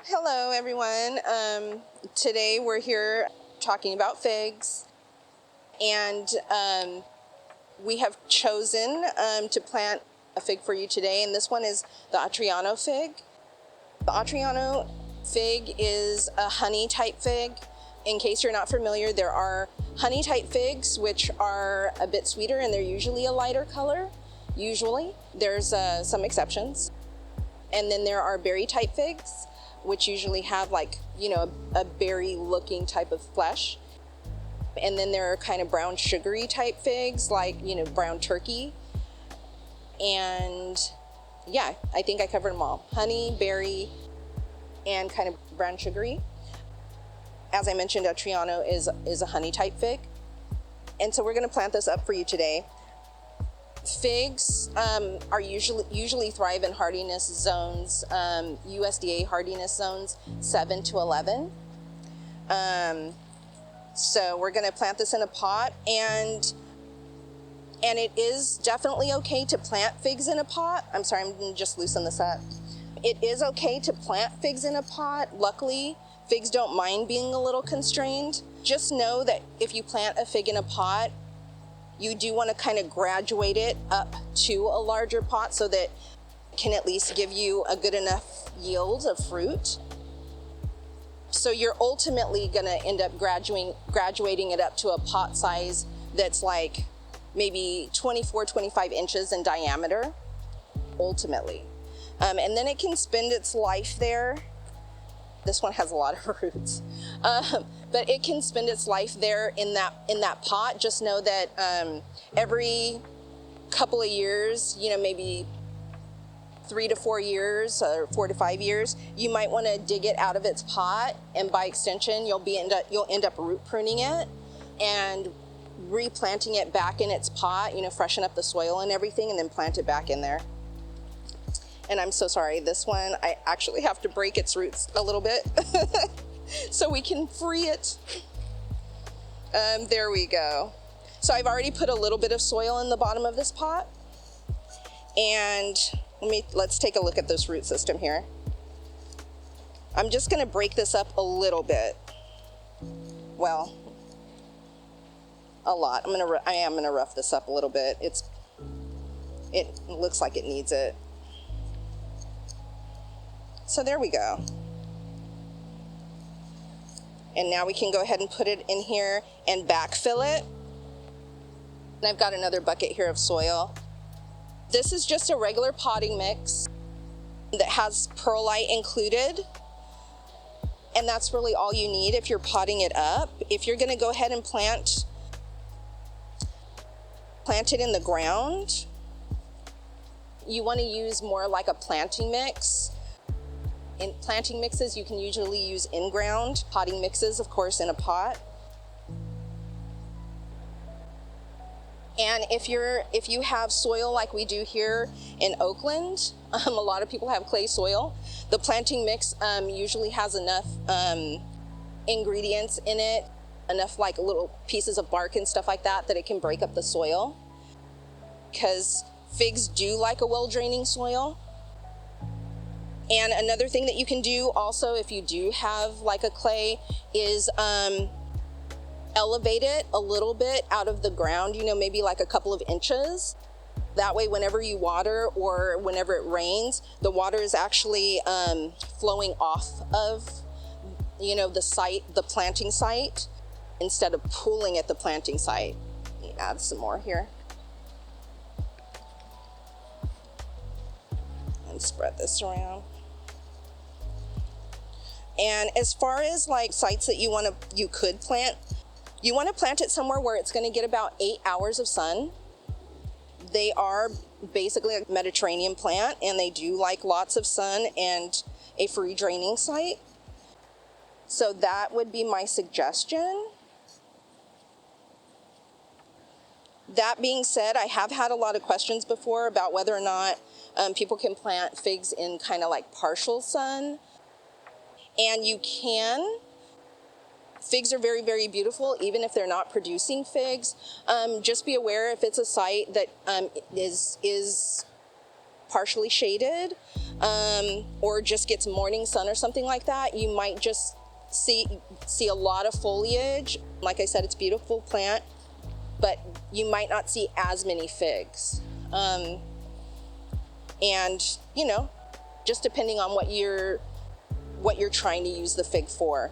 Hello everyone. Today we're here talking about figs, and we have chosen to plant a fig for you today, and this one is the Atreno fig. The Atreno fig is a honey type fig. In case you're not familiar, there are honey type figs which are a bit sweeter and they're usually a lighter color. There's some exceptions. And then there are berry type figs, which usually have a berry looking type of flesh. And then there are kind of brown sugary type figs, like, brown turkey. And yeah, I think I covered them all. Honey, berry, and kind of brown sugary. As I mentioned, Atreno is a honey type fig. And so we're gonna plant this up for you today. Figs are usually thrive in hardiness zones, USDA hardiness zones 7 to 11. So we're going to plant this in a pot, and it is definitely okay to plant figs in a pot. I'm sorry, I'm going to just loosen this up. It is okay to plant figs in a pot. Luckily, figs don't mind being a little constrained. Just know that if you plant a fig in a pot, you do want to kind of graduate it up to a larger pot so that it can at least give you a good enough yield of fruit. So you're ultimately going to end up graduating it up to a pot size that's like maybe 24, 25 inches in diameter, ultimately. And then it can spend its life there. This one has a lot of roots. But it can spend its life there in that pot. Just know that every couple of years, maybe 3 to 4 years or 4 to 5 years, you might want to dig it out of its pot, and by extension, you'll end up root pruning it and replanting it back in its pot. Freshen up the soil and everything, and then plant it back in there. And I'm so sorry, this one, I actually have to break its roots a little bit so we can free it. There we go. So I've already put a little bit of soil in the bottom of this pot. And let's take a look at this root system here. I'm just gonna break this up a little bit. Well, a lot. I am gonna rough this up a little bit. It looks like it needs it. So there we go. And now we can go ahead and put it in here and backfill it. And I've got another bucket here of soil. This is just a regular potting mix that has perlite included. And that's really all you need if you're potting it up. If you're gonna go ahead and plant it in the ground, you wanna use more like a planting mix. In planting mixes, you can usually use in-ground potting mixes, of course, in a pot. And if you have soil like we do here in Oakland, a lot of people have clay soil. The planting mix usually has enough ingredients in it, enough like little pieces of bark and stuff like that it can break up the soil. Because figs do like a well-draining soil. And another thing that you can do also, if you do have like a clay, is elevate it a little bit out of the ground, maybe like a couple of inches. That way, whenever you water or whenever it rains, the water is actually flowing off of, the planting site, instead of pooling at the planting site. Let me add some more here. And spread this around. And as far as like sites that you could plant, you want to plant it somewhere where it's going to get about 8 hours of sun. They are basically a Mediterranean plant, and they do like lots of sun and a free draining site. So that would be my suggestion. That being said, I have had a lot of questions before about whether or not people can plant figs in kind of like partial sun. And you can. Figs are very, very beautiful, even if they're not producing figs. Just be aware if it's a site that is partially shaded, or just gets morning sun or something like that, you might just see a lot of foliage. Like I said, it's a beautiful plant, but you might not see as many figs. And, you know, just depending on what you're trying to use the fig for.